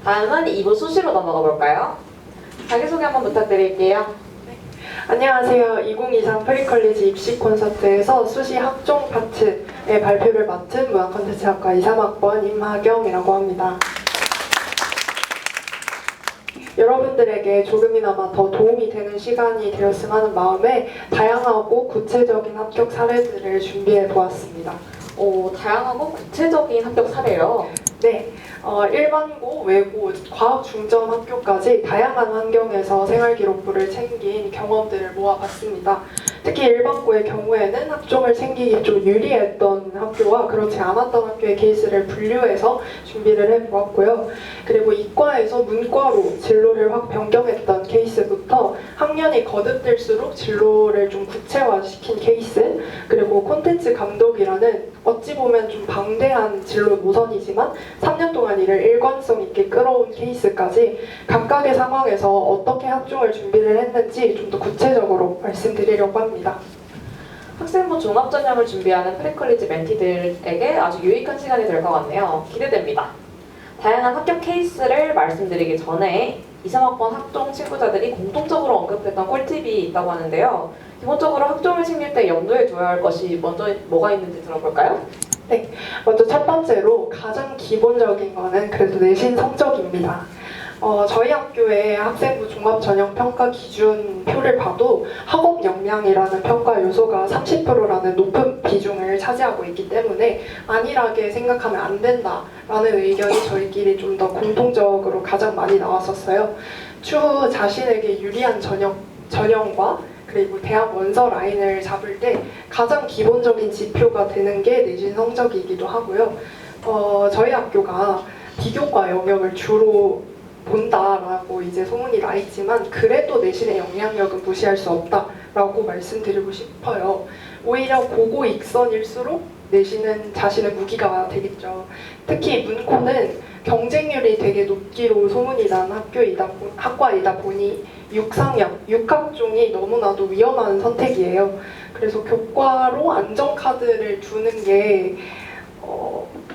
다음은 2부 수시로 넘어가 볼까요? 자기소개 한번 부탁드릴게요. 안녕하세요. 2023 프리컬리지 입시 콘서트에서 수시 학종 파트의 발표를 맡은 문화콘텐츠학과 23학번 임하경이라고 합니다. 여러분들에게 조금이나마 더 도움이 되는 시간이 되었으면 하는 마음에 다양하고 구체적인 합격 사례들을 준비해 보았습니다. 다양하고 구체적인 합격 사례요. 네, 일반고, 외고, 과학 중점 학교까지 다양한 환경에서 생활기록부를 챙긴 경험들을 모아봤습니다. 특히 일반고의 경우에는 학종을 챙기기 좀 유리했던 학교와 그렇지 않았던 학교의 케이스를 분류해서 준비를 해보았고요. 그리고 이과에서 문과로 진로를 확 변경했던 케이스부터 학년이 거듭될수록 진로를 좀 구체화시킨 케이스, 그리고 콘텐츠 감독이라는 어찌 보면 좀 방대한 진로 노선이지만 3년 동안 이를 일관성 있게 끌어온 케이스까지 각각의 상황에서 어떻게 학종을 준비를 했는지 좀 더 구체적으로 말씀드리려고 합니다. 학생부 종합전형을 준비하는 프리컬리지 멘티들에게 아주 유익한 시간이 될 것 같네요. 기대됩니다. 다양한 합격 케이스를 말씀드리기 전에 2, 3학번 학종 친구자들이 공통적으로 언급했던 꿀팁이 있다고 하는데요. 기본적으로 학종을 챙길 때 염두에 둬야 할 것이 먼저 뭐가 있는지 들어볼까요? 네, 먼저 첫 번째로 가장 기본적인 거는 그래도 내신 성적입니다. 저희 학교의 학생부 종합전형평가 기준표를 봐도 학업 역량이라는 평가 요소가 30%라는 높은 비중을 차지하고 있기 때문에 안일하게 생각하면 안 된다라는 의견이 저희끼리 좀 더 공통적으로 가장 많이 나왔었어요. 추후 자신에게 유리한 전형과 그리고 대학 원서 라인을 잡을 때 가장 기본적인 지표가 되는 게 내신 성적이기도 하고요. 저희 학교가 비교과 영역을 주로 본다라고 이제 소문이 나 있지만 그래도 내신의 영향력은 무시할 수 없다라고 말씀드리고 싶어요. 오히려 고고 익선일수록 내신은 자신의 무기가 되겠죠. 특히 문코는 경쟁률이 되게 높기로 소문이 난 학과이다 보니 육학종이 너무나도 위험한 선택이에요. 그래서 교과로 안전카드를 두는 게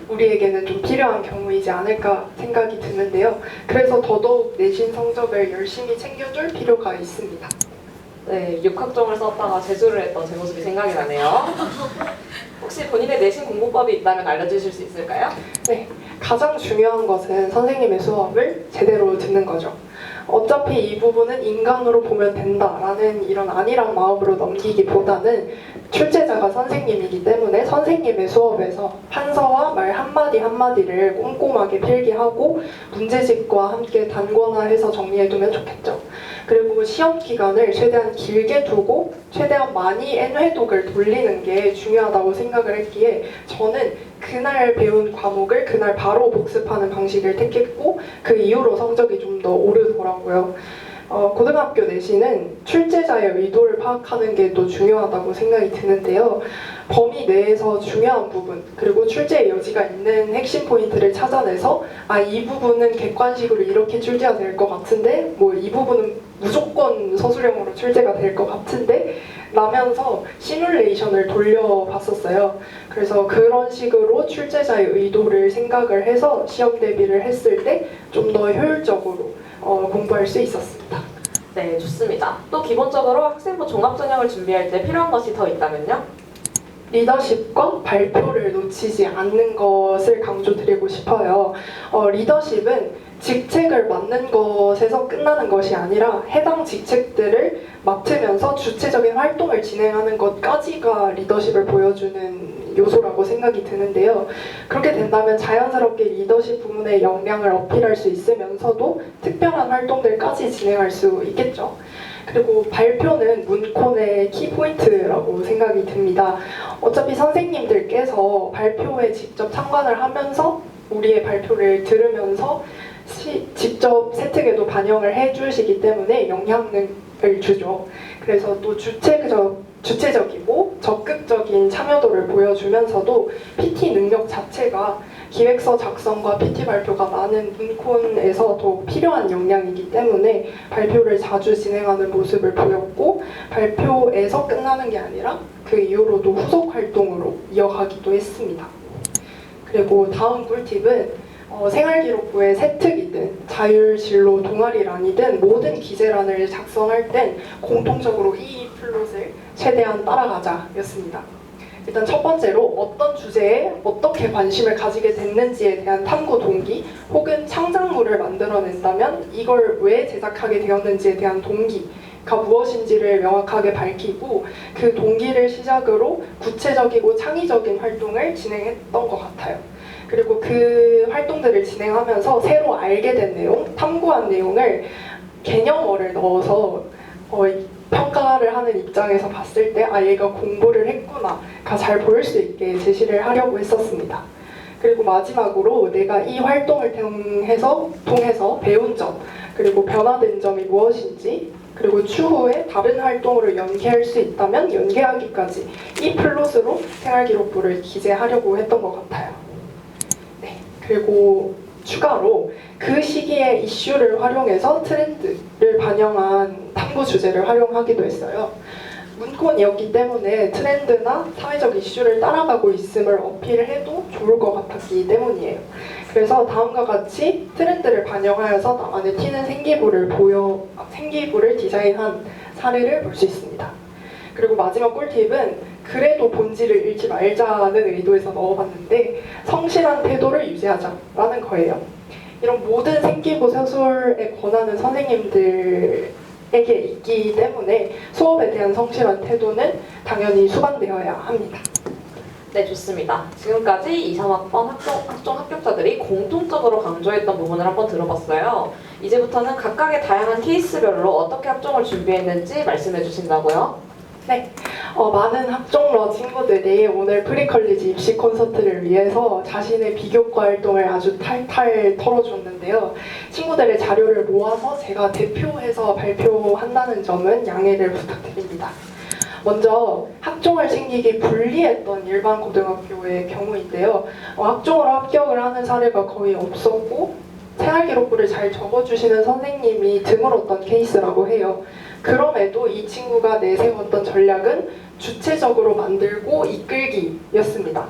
우리에게는 좀 필요한 경우이지 않을까 생각이 드는데요. 그래서 더더욱 내신 성적을 열심히 챙겨줄 필요가 있습니다. 네, 육학종을 썼다가 재수를 했던 제 모습이 생각이 나네요. 혹시 본인의 내신 공부법이 있다면 알려주실 수 있을까요? 네, 가장 중요한 것은 선생님의 수업을 제대로 듣는 거죠. 어차피 이 부분은 인간으로 보면 된다라는 이런 안일한 마음으로 넘기기보다는 출제자가 선생님이기 때문에 선생님의 수업에서 판서와 말 한마디 한마디를 꼼꼼하게 필기하고 문제집과 함께 단권화해서 정리해두면 좋겠죠. 그리고 시험 기간을 최대한 길게 두고 최대한 많이 N회독을 돌리는 게 중요하다고 생각을 했기에 저는 그날 배운 과목을 그날 바로 복습하는 방식을 택했고 그 이후로 성적이 좀 더 오르더라고요. 고등학교 내신은 출제자의 의도를 파악하는 게 또 중요하다고 생각이 드는데요. 범위 내에서 중요한 부분 그리고 출제의 여지가 있는 핵심 포인트를 찾아내서 이 부분은 객관식으로 이렇게 출제가 될 것 같은데 이 부분은 무조건 서술형으로 출제가 될 것 같은데 라면서 시뮬레이션을 돌려봤었어요. 그래서 그런 식으로 출제자의 의도를 생각을 해서 시험 대비를 했을 때 좀 더 효율적으로 공부할 수 있었습니다. 네, 좋습니다. 또 기본적으로 학생부 종합전형을 준비할 때 필요한 것이 더 있다면요? 리더십과 발표를 놓치지 않는 것을 강조드리고 싶어요. 리더십은 직책을 맡는 것에서 끝나는 것이 아니라 해당 직책들을 맡으면서 주체적인 활동을 진행하는 것까지가 리더십을 보여주는 요소라고 생각이 드는데요. 그렇게 된다면 자연스럽게 리더십 부문의 역량을 어필할 수 있으면서도 특별한 활동들까지 진행할 수 있겠죠. 그리고 발표는 문콘의 키포인트라고 생각이 듭니다. 어차피 선생님들께서 발표에 직접 참관을 하면서 우리의 발표를 들으면서 직접 세특에도 반영을 해주시기 때문에 영향을 주죠. 그래서 또 주체적이고 적극적인 참여도를 보여주면서도 PT 능력 자체가 기획서 작성과 PT 발표가 많은 문콘에서 더 필요한 역량이기 때문에 발표를 자주 진행하는 모습을 보였고 발표에서 끝나는 게 아니라 그 이후로도 후속 활동으로 이어가기도 했습니다. 그리고 다음 꿀팁은 생활기록부의 세특이든 자율진로 동아리란이든 모든 기재란을 작성할 땐 공통적으로 이 플롯을 최대한 따라가자였습니다. 일단 첫 번째로 어떤 주제에 어떻게 관심을 가지게 됐는지에 대한 탐구 동기 혹은 창작물을 만들어낸다면 이걸 왜 제작하게 되었는지에 대한 동기가 무엇인지를 명확하게 밝히고 그 동기를 시작으로 구체적이고 창의적인 활동을 진행했던 것 같아요. 그리고 그 활동들을 진행하면서 새로 알게 된 내용, 탐구한 내용을 개념어를 넣어서 평가를 하는 입장에서 봤을 때 얘가 공부를 했구나가 잘 보일 수 있게 제시를 하려고 했었습니다. 그리고 마지막으로 내가 이 활동을 통해서 배운 점, 그리고 변화된 점이 무엇인지, 그리고 추후에 다른 활동으로 연계할 수 있다면 연계하기까지 이 플롯으로 생활기록부를 기재하려고 했던 것 같아요. 네, 그리고 추가로 그 시기의 이슈를 활용해서 트렌드를 반영한 탐구 주제를 활용하기도 했어요. 문콘이었기 때문에 트렌드나 사회적 이슈를 따라가고 있음을 어필해도 좋을 것 같았기 때문이에요. 그래서 다음과 같이 트렌드를 반영하여서 나만의 튀는 생기부를 디자인한 사례를 볼 수 있습니다. 그리고 마지막 꿀팁은 그래도 본질을 잃지 말자는 의도에서 넣어봤는데 성실한 태도를 유지하자라는 거예요. 이런 모든 생기부 서술에 권하는 선생님들에게 있기 때문에 수업에 대한 성실한 태도는 당연히 수반되어야 합니다. 네, 좋습니다. 지금까지 2, 3학번 학종 합격자들이 공통적으로 강조했던 부분을 한번 들어봤어요. 이제부터는 각각의 다양한 케이스별로 어떻게 학종을 준비했는지 말씀해 주신다고요? 네, 많은 학종러 친구들이 오늘 프리컬리지 입시 콘서트를 위해서 자신의 비교과 활동을 아주 탈탈 털어줬는데요. 친구들의 자료를 모아서 제가 대표해서 발표한다는 점은 양해를 부탁드립니다. 먼저 학종을 챙기기 불리했던 일반 고등학교의 경우인데요. 학종으로 합격을 하는 사례가 거의 없었고 생활기록부를 잘 적어주시는 선생님이 드물었던 케이스라고 해요. 그럼에도 이 친구가 내세웠던 전략은 주체적으로 만들고 이끌기였습니다.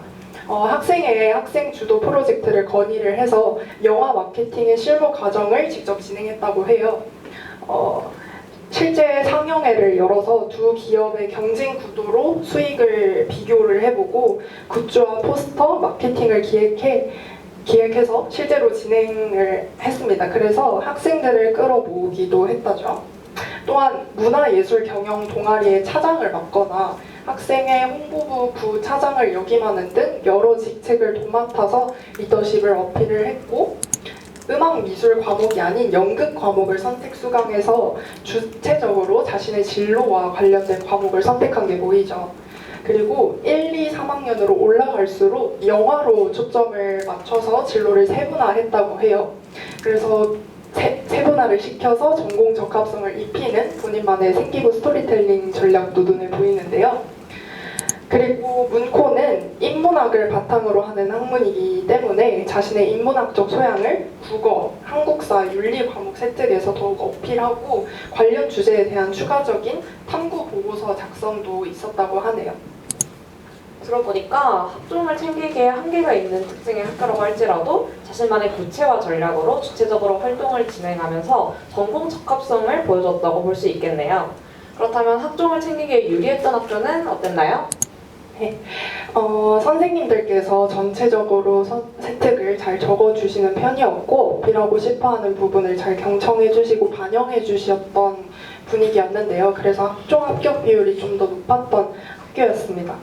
학생 주도 프로젝트를 건의를 해서 영화 마케팅의 실무 과정을 직접 진행했다고 해요. 실제 상영회를 열어서 두 기업의 경쟁 구도로 수익을 비교를 해보고 굿즈와 포스터, 마케팅을 기획해서 실제로 진행을 했습니다. 그래서 학생들을 끌어모으기도 했다죠. 또한 문화예술 경영 동아리의 차장을 맡거나 학생의 홍보부 부차장을 역임하는 등 여러 직책을 도맡아서 리더십을 어필을 했고 음악 미술 과목이 아닌 연극 과목을 선택 수강해서 주체적으로 자신의 진로와 관련된 과목을 선택한 게 보이죠. 그리고 1, 2, 3학년으로 올라갈수록 영화로 초점을 맞춰서 진로를 세분화했다고 해요. 그래서 세분화를 시켜서 전공 적합성을 입히는 본인만의 생기부 스토리텔링 전략도 눈에 보이는데요. 그리고 문코는 인문학을 바탕으로 하는 학문이기 때문에 자신의 인문학적 소양을 국어, 한국사, 윤리 과목 세특에서 더욱 어필하고 관련 주제에 대한 추가적인 탐구 보고서 작성도 있었다고 하네요. 들어보니까 학종을 챙기기에 한계가 있는 특징의 학교라고 할지라도 자신만의 구체화 전략으로 주체적으로 활동을 진행하면서 전공 적합성을 보여줬다고 볼 수 있겠네요. 그렇다면 학종을 챙기기에 유리했던 학교는 어땠나요? 네. 선생님들께서 전체적으로 세특을 잘 적어주시는 편이었고 어필하고 싶어하는 부분을 잘 경청해주시고 반영해주셨던 분위기였는데요. 그래서 학종 합격 비율이 좀 더 높았던 학교였습니다.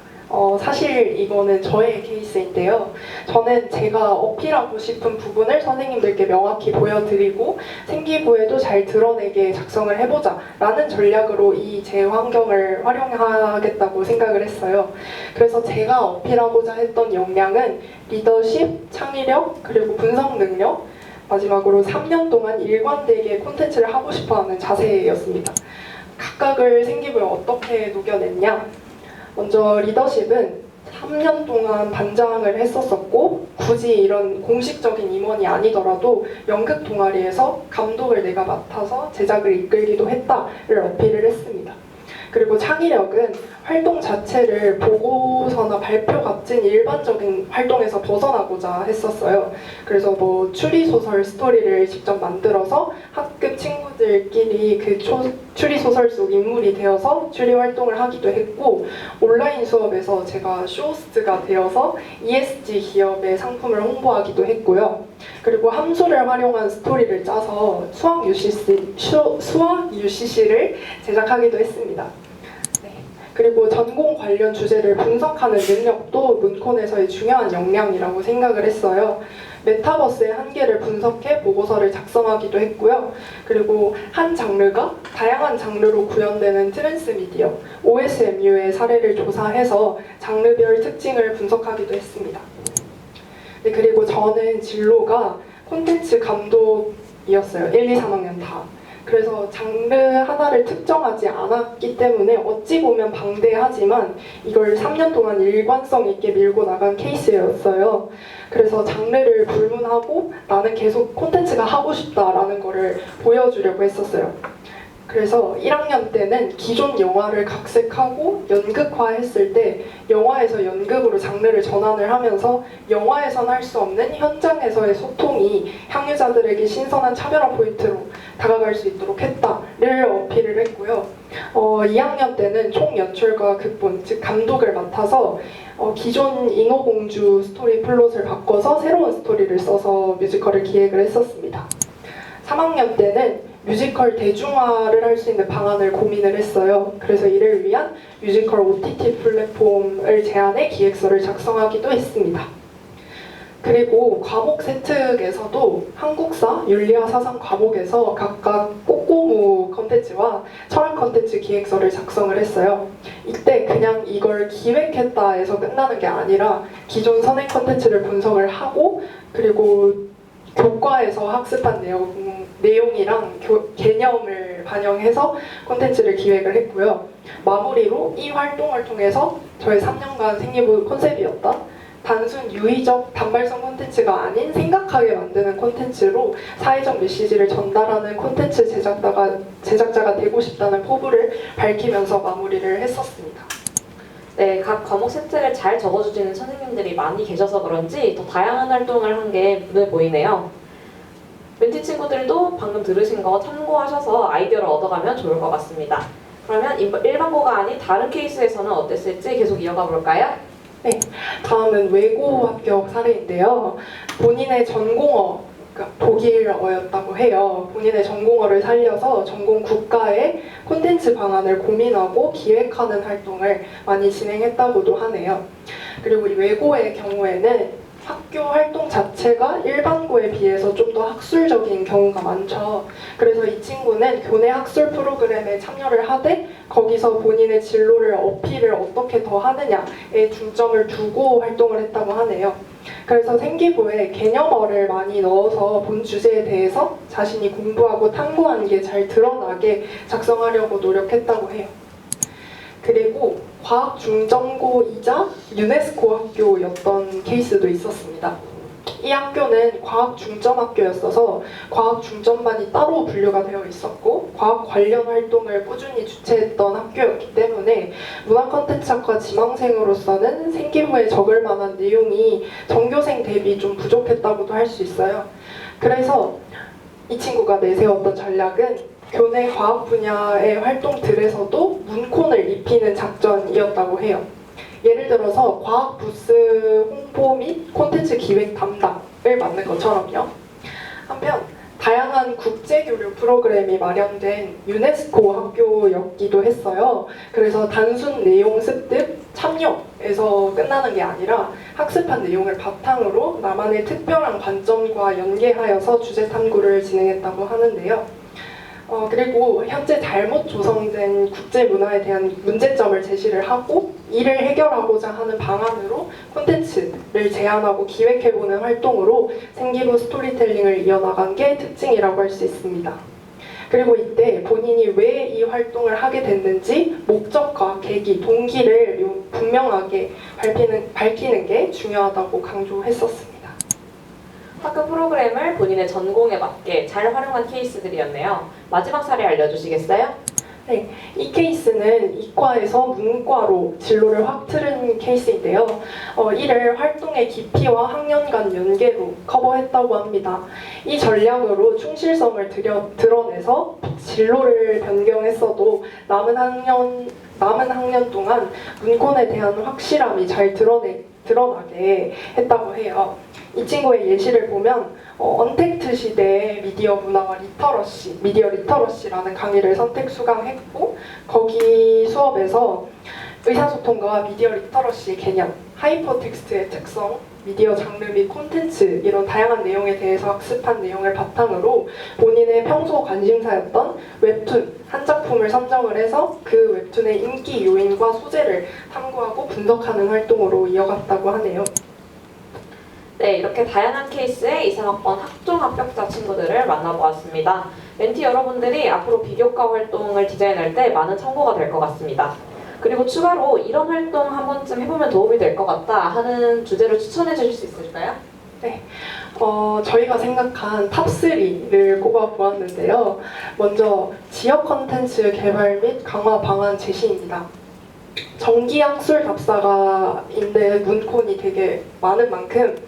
사실 이거는 저의 케이스인데요. 저는 제가 어필하고 싶은 부분을 선생님들께 명확히 보여드리고 생기부에도 잘 드러내게 작성을 해보자 라는 전략으로 이 제 환경을 활용하겠다고 생각을 했어요. 그래서 제가 어필하고자 했던 역량은 리더십, 창의력, 그리고 분석 능력, 마지막으로 3년 동안 일관되게 콘텐츠를 하고 싶어하는 자세였습니다. 각각을 생기부에 어떻게 녹여냈냐? 먼저 리더십은 3년 동안 반장을 했었었고 굳이 이런 공식적인 임원이 아니더라도 연극 동아리에서 감독을 내가 맡아서 제작을 이끌기도 했다를 어필을 했습니다. 그리고 창의력은 활동 자체를 보고서나 발표 같은 일반적인 활동에서 벗어나고자 했었어요. 그래서 뭐 추리소설 스토리를 직접 만들어서 학급 친구들끼리 그 추리소설 속 인물이 되어서 추리 활동을 하기도 했고, 온라인 수업에서 제가 쇼호스트가 되어서 ESG 기업의 상품을 홍보하기도 했고요. 그리고 함수를 활용한 스토리를 짜서 수학 UCC를 제작하기도 했습니다. 네. 그리고 전공 관련 주제를 분석하는 능력도 문콘에서의 중요한 역량이라고 생각을 했어요. 메타버스의 한계를 분석해 보고서를 작성하기도 했고요. 그리고 한 장르가 다양한 장르로 구현되는 트랜스미디어, OSMU의 사례를 조사해서 장르별 특징을 분석하기도 했습니다. 네, 그리고 저는 진로가 콘텐츠 감독이었어요. 1, 2, 3학년 다. 그래서 장르 하나를 특정하지 않았기 때문에 어찌 보면 방대하지만 이걸 3년 동안 일관성 있게 밀고 나간 케이스였어요. 그래서 장르를 불문하고 나는 계속 콘텐츠가 하고 싶다라는 거를 보여주려고 했었어요. 그래서 1학년 때는 기존 영화를 각색하고 연극화했을 때 영화에서 연극으로 장르를 전환을 하면서 영화에선 할 수 없는 현장에서의 소통이 향유자들에게 신선한 차별화 포인트로 다가갈 수 있도록 했다를 어필을 했고요. 2학년 때는 총연출과 극본, 즉 감독을 맡아서 기존 인어공주 스토리 플롯을 바꿔서 새로운 스토리를 써서 뮤지컬을 기획을 했었습니다. 3학년 때는 뮤지컬 대중화를 할 수 있는 방안을 고민을 했어요. 그래서 이를 위한 뮤지컬 OTT 플랫폼을 제안해 기획서를 작성하기도 했습니다. 그리고 과목 세특에서도 한국사, 윤리와 사상 과목에서 각각 꼬꼬무 컨텐츠와 철학 컨텐츠 기획서를 작성을 했어요. 이때 그냥 이걸 기획했다 해서 끝나는 게 아니라 기존 선행 컨텐츠를 분석을 하고, 그리고 교과에서 학습한 내용이랑 개념을 반영해서 콘텐츠를 기획을 했고요. 마무리로 이 활동을 통해서 저의 3년간 생기부 컨셉이었다. 단순 유의적 단발성 콘텐츠가 아닌 생각하게 만드는 콘텐츠로 사회적 메시지를 전달하는 콘텐츠 제작자가 되고 싶다는 포부를 밝히면서 마무리를 했었습니다. 네, 각 과목 세트를 잘 적어주시는 선생님들이 많이 계셔서 그런지 더 다양한 활동을 한 게 눈에 보이네요. 멘티 친구들도 방금 들으신 거 참고하셔서 아이디어를 얻어가면 좋을 것 같습니다. 그러면 일반고가 아닌 다른 케이스에서는 어땠을지 계속 이어가 볼까요? 네, 다음은 외고 합격 사례인데요. 본인의 전공어, 그러니까 독일어였다고 해요. 본인의 전공어를 살려서 전공 국가의 콘텐츠 방안을 고민하고 기획하는 활동을 많이 진행했다고도 하네요. 그리고 이 외고의 경우에는 학교 활동 자체가 일반고에 비해서 좀 더 학술적인 경우가 많죠. 그래서 이 친구는 교내 학술 프로그램에 참여를 하되 거기서 본인의 진로를 어필을 어떻게 더 하느냐에 중점을 두고 활동을 했다고 하네요. 그래서 생기부에 개념어를 많이 넣어서 본 주제에 대해서 자신이 공부하고 탐구한 게 잘 드러나게 작성하려고 노력했다고 해요. 그리고 과학 중점고이자 유네스코 학교였던 케이스도 있었습니다. 이 학교는 과학 중점 학교였어서 과학 중점반이 따로 분류가 되어 있었고 과학 관련 활동을 꾸준히 주최했던 학교였기 때문에 문화 콘텐츠학과 지망생으로서는 생기부에 적을 만한 내용이 전교생 대비 좀 부족했다고도 할 수 있어요. 그래서 이 친구가 내세웠던 전략은 교내 과학 분야의 활동들에서도 문콘을 입히는 작전이었다고 해요. 예를 들어서 과학 부스 홍보 및 콘텐츠 기획 담당을 맡는 것처럼요. 한편 다양한 국제교류 프로그램이 마련된 유네스코 학교였기도 했어요. 그래서 단순 내용 습득, 참여에서 끝나는 게 아니라 학습한 내용을 바탕으로 나만의 특별한 관점과 연계하여서 주제 탐구를 진행했다고 하는데요. 그리고 현재 잘못 조성된 국제 문화에 대한 문제점을 제시를 하고 이를 해결하고자 하는 방안으로 콘텐츠를 제안하고 기획해보는 활동으로 생기부 스토리텔링을 이어나간 게 특징이라고 할 수 있습니다. 그리고 이때 본인이 왜 이 활동을 하게 됐는지 목적과 계기, 동기를 분명하게 밝히는 게 중요하다고 강조했었습니다. 학급 프로그램을 본인의 전공에 맞게 잘 활용한 케이스들이었네요. 마지막 사례 알려주시겠어요? 네, 이 케이스는 이과에서 문과로 진로를 확 틀은 케이스인데요. 이를 활동의 깊이와 학년 간 연계로 커버했다고 합니다. 이 전략으로 충실성을 드러내서 진로를 변경했어도 남은 학년 동안 문콘에 대한 확실함이 잘 드러나게 했다고 해요. 이 친구의 예시를 보면 언택트 시대의 미디어 문화와 미디어 리터러시라는 강의를 선택 수강했고 거기 수업에서 의사소통과 미디어 리터러시의 개념, 하이퍼텍스트의 특성, 미디어 장르 및 콘텐츠 이런 다양한 내용에 대해서 학습한 내용을 바탕으로 본인의 평소 관심사였던 웹툰 한 작품을 선정을 해서 그 웹툰의 인기 요인과 소재를 탐구하고 분석하는 활동으로 이어갔다고 하네요. 네, 이렇게 다양한 케이스의 2~3학번 학종 합격자 친구들을 만나보았습니다. 멘티 여러분들이 앞으로 비교과 활동을 디자인할 때 많은 참고가 될 것 같습니다. 그리고 추가로 이런 활동 한 번쯤 해보면 도움이 될 것 같다 하는 주제를 추천해 주실 수 있을까요? 네, 저희가 생각한 탑3를 꼽아보았는데요. 먼저 지역 컨텐츠 개발 및 강화 방안 제시입니다. 정기학술 답사가인데 문콘이 되게 많은 만큼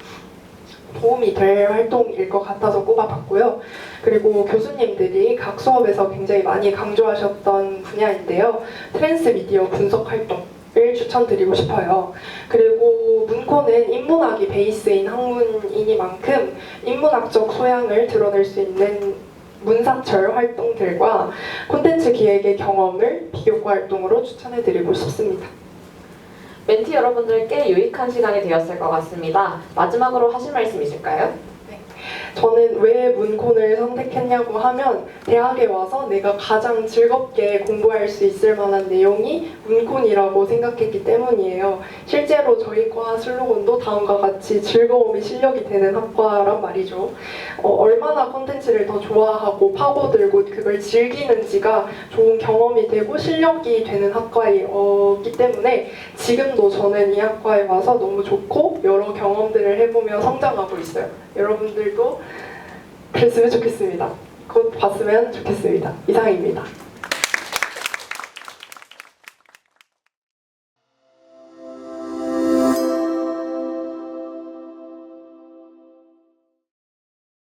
도움이 될 활동일 것 같아서 꼽아봤고요. 그리고 교수님들이 각 수업에서 굉장히 많이 강조하셨던 분야인데요. 트랜스미디어 분석 활동을 추천드리고 싶어요. 그리고 문콘은 인문학이 베이스인 학문이니만큼 인문학적 소양을 드러낼 수 있는 문사철 활동들과 콘텐츠 기획의 경험을 비교과 활동으로 추천해드리고 싶습니다. 멘티 여러분들께 유익한 시간이 되었을 것 같습니다. 마지막으로 하실 말씀 있을까요? 저는 왜 문콘을 선택했냐고 하면 대학에 와서 내가 가장 즐겁게 공부할 수 있을 만한 내용이 문콘이라고 생각했기 때문이에요. 실제로 저희 과 슬로건도 다음과 같이 즐거움이 실력이 되는 학과란 말이죠. 얼마나 콘텐츠를 더 좋아하고 파고들고 그걸 즐기는지가 좋은 경험이 되고 실력이 되는 학과이기 때문에 지금도 저는 이 학과에 와서 너무 좋고 여러 경험들을 해보며 성장하고 있어요. 여러분들도 그랬으면 좋겠습니다. 곧 봤으면 좋겠습니다. 이상입니다.